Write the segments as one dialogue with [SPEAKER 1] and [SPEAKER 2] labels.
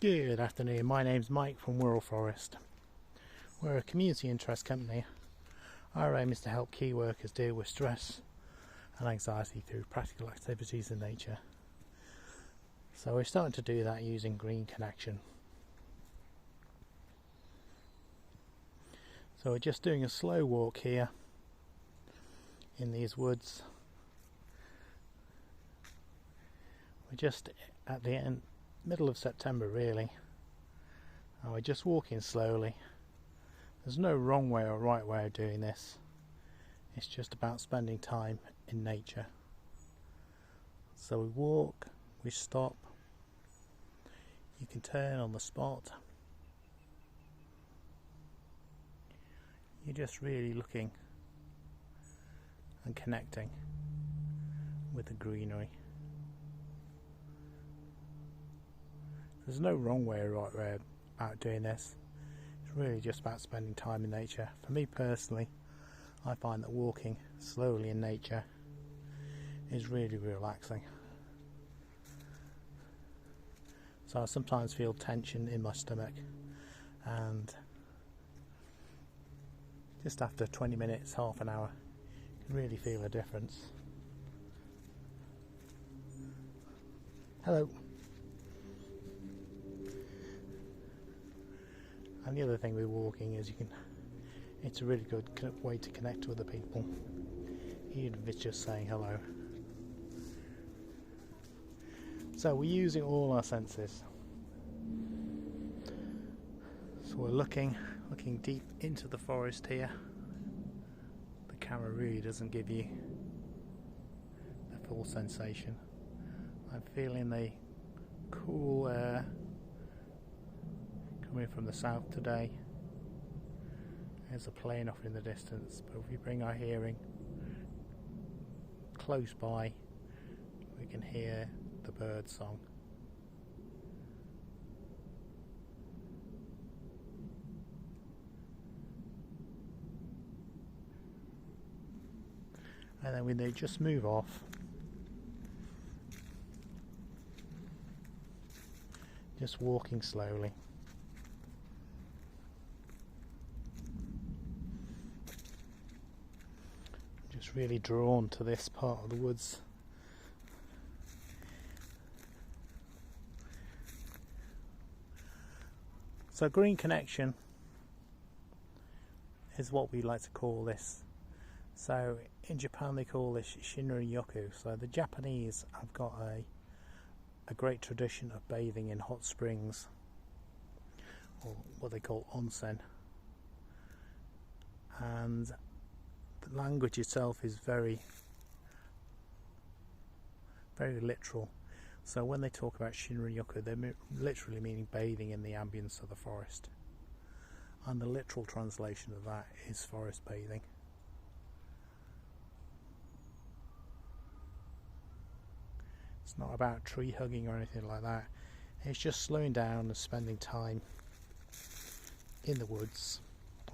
[SPEAKER 1] Good afternoon, my name's Mike from Wirral Forest. We're a community interest company. Our aim is to help key workers deal with stress and anxiety through practical activities in nature. So we're starting to do that using Green Connection. So we're just doing a slow walk here in these woods. We're just at the middle of September really, and we're just walking slowly. There's no wrong way or right way of doing this. It's just about spending time in nature. So we walk, we stop, you can turn on the spot. You're just really looking and connecting with the greenery. There's no wrong way or right way about doing this. It's really just about spending time in nature. For me personally, I find that walking slowly in nature is really relaxing. So I sometimes feel tension in my stomach, and just after 20 minutes, half an hour, you can really feel a difference. Hello. And the other thing with walking is it's a really good way to connect to other people, even if it's just saying hello. So we're using all our senses. So we're looking deep into the forest here. The camera really doesn't give you the full sensation. I'm feeling the cool air coming from the south today. There's a plane off in the distance, but if we bring our hearing close by, we can hear the bird song. And then when they just move off, just walking slowly. Just really drawn to this part of the woods. So Green Connection is what we like to call this. So in Japan they call this Shinrin-yoku. So the Japanese have got a great tradition of bathing in hot springs, or what they call onsen. And the language itself is very, very literal. So when they talk about Shinrin-yoku, they're literally meaning bathing in the ambience of the forest. And the literal translation of that is forest bathing. It's not about tree hugging or anything like that. It's just slowing down and spending time in the woods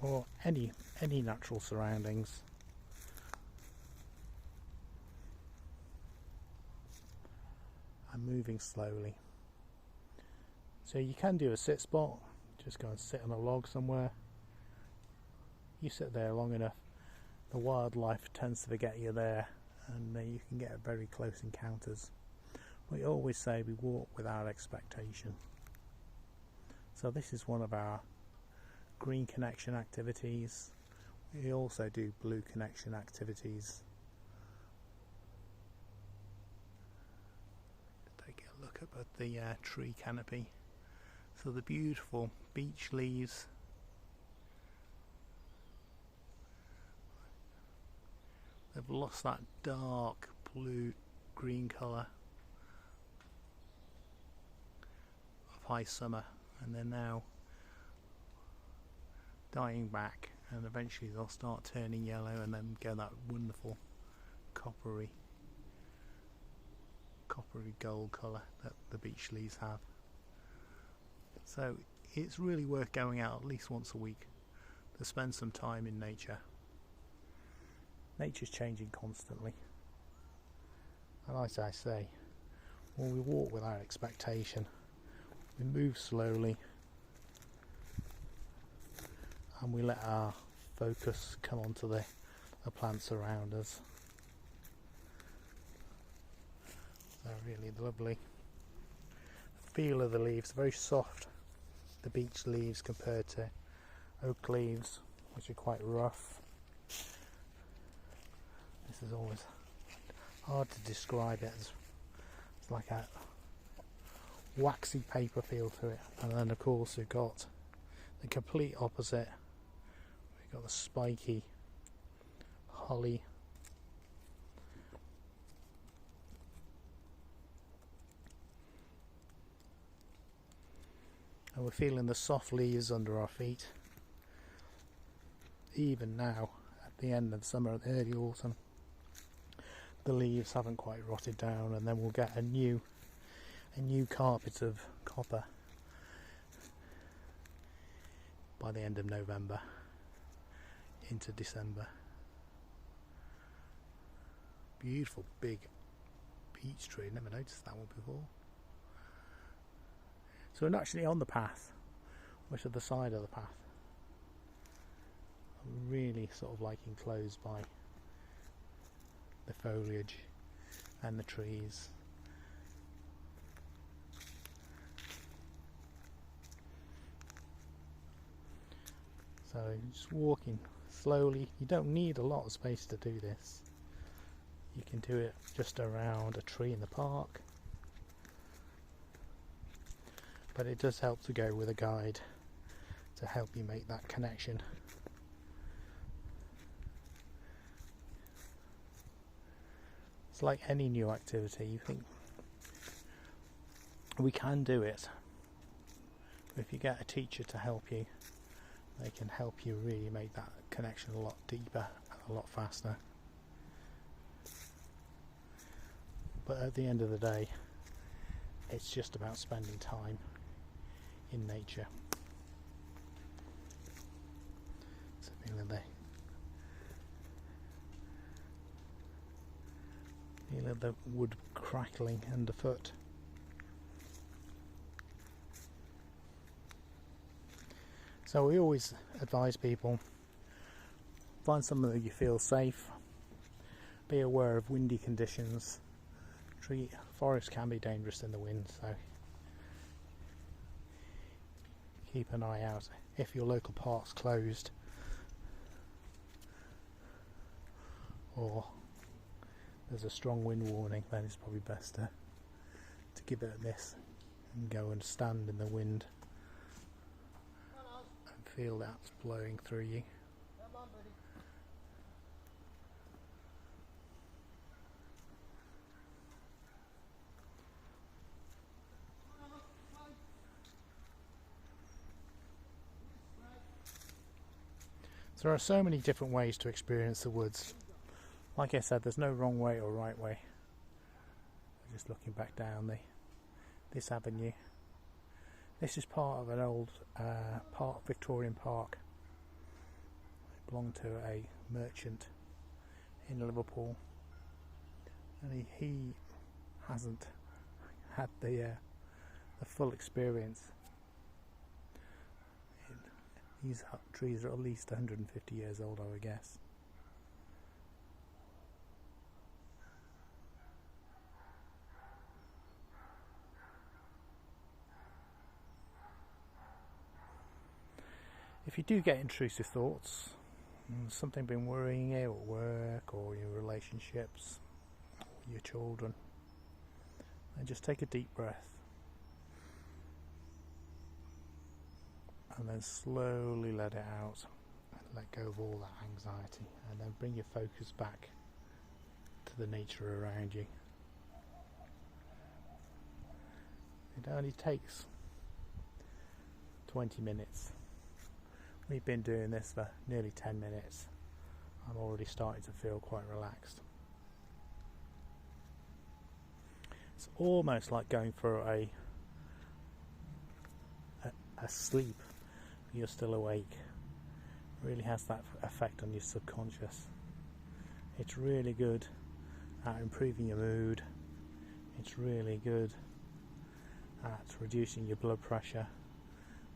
[SPEAKER 1] or any natural surroundings. And moving slowly. So you can do a sit spot, just go and sit on a log somewhere. You sit there long enough, the wildlife tends to forget you're there, and you can get very close encounters. We always say we walk without expectation. So this is one of our Green Connection activities. We also do Blue Connection activities. Take a look at the tree canopy. So the beautiful beech leaves. They've lost that dark blue green colour of high summer, and they're now dying back, and eventually they'll start turning yellow and then go that wonderful coppery gold colour that the beech leaves have. So it's really worth going out at least once a week to spend some time in nature. Nature's changing constantly, and as I say, when we walk without expectation, We move slowly and we let our focus come onto the plants around us. They're really lovely. The feel of the leaves, very soft, the beech leaves compared to oak leaves, which are quite rough. This is always hard to describe it. It's like a waxy paper feel to it. And then of course we've got the complete opposite. We've got the spiky holly. And we're feeling the soft leaves under our feet. Even now, at the end of summer, early autumn, the leaves haven't quite rotted down, and then we'll get a new carpet of copper by the end of November into December. Beautiful big peach tree, never noticed that one before. So we're not actually on the path, we're to the side of the path. I'm really sort of like enclosed by the foliage and the trees. So just walking slowly. You don't need a lot of space to do this. You can do it just around a tree in the park, but it does help to go with a guide to help you make that connection. It's like any new activity. You think we can do it, but if you get a teacher to help you, they can help you really make that connection a lot deeper and a lot faster. But at the end of the day, it's just about spending time in nature. So feeling the wood crackling underfoot. So we always advise people, find somewhere that you feel safe, be aware of windy conditions. Forests can be dangerous in the wind, so keep an eye out. If your local park's closed or there's a strong wind warning, then it's probably best to give it a miss and go and stand in the wind and feel that's blowing through you. There are so many different ways to experience the woods. Like I said, there's no wrong way or right way. Just looking back down this avenue. This is part of an old Victorian park. It belonged to a merchant in Liverpool, and he hasn't had the full experience. These trees are at least 150 years old, I would guess. If you do get intrusive thoughts, something been worrying you at work or your relationships, or your children, then just take a deep breath. And then slowly let it out and let go of all that anxiety, and then bring your focus back to the nature around you. It only takes 20 minutes. We've been doing this for nearly 10 minutes. I'm already starting to feel quite relaxed. It's almost like going for a sleep. You're still awake. It really has that effect on your subconscious. It's really good at improving your mood. It's really good at reducing your blood pressure.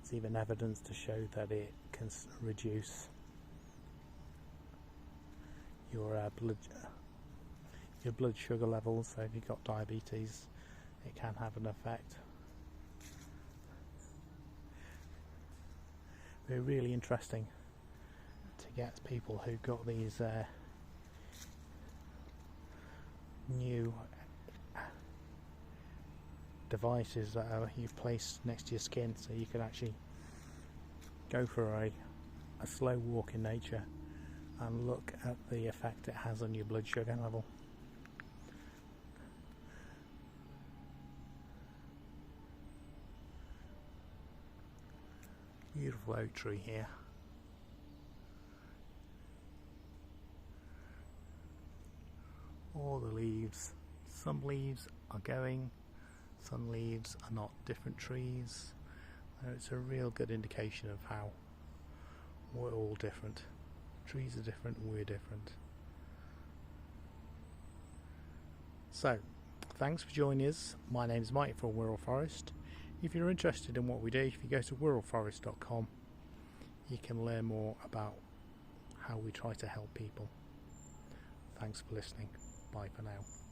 [SPEAKER 1] There's even evidence to show that it can reduce your blood sugar levels. So if you've got diabetes, it can have an effect. They're really interesting to get people who've got these new devices that you've placed next to your skin, so you can actually go for a slow walk in nature and look at the effect it has on your blood sugar level. Beautiful oak tree here. All the leaves, some leaves are going, some leaves are not. Different trees. It's a real good indication of how we're all different. Trees are different, we're different. So, thanks for joining us. My name is Mike from Wirral Forest. If you're interested in what we do, if you go to wirralforest.com, you can learn more about how we try to help people. Thanks for listening. Bye for now.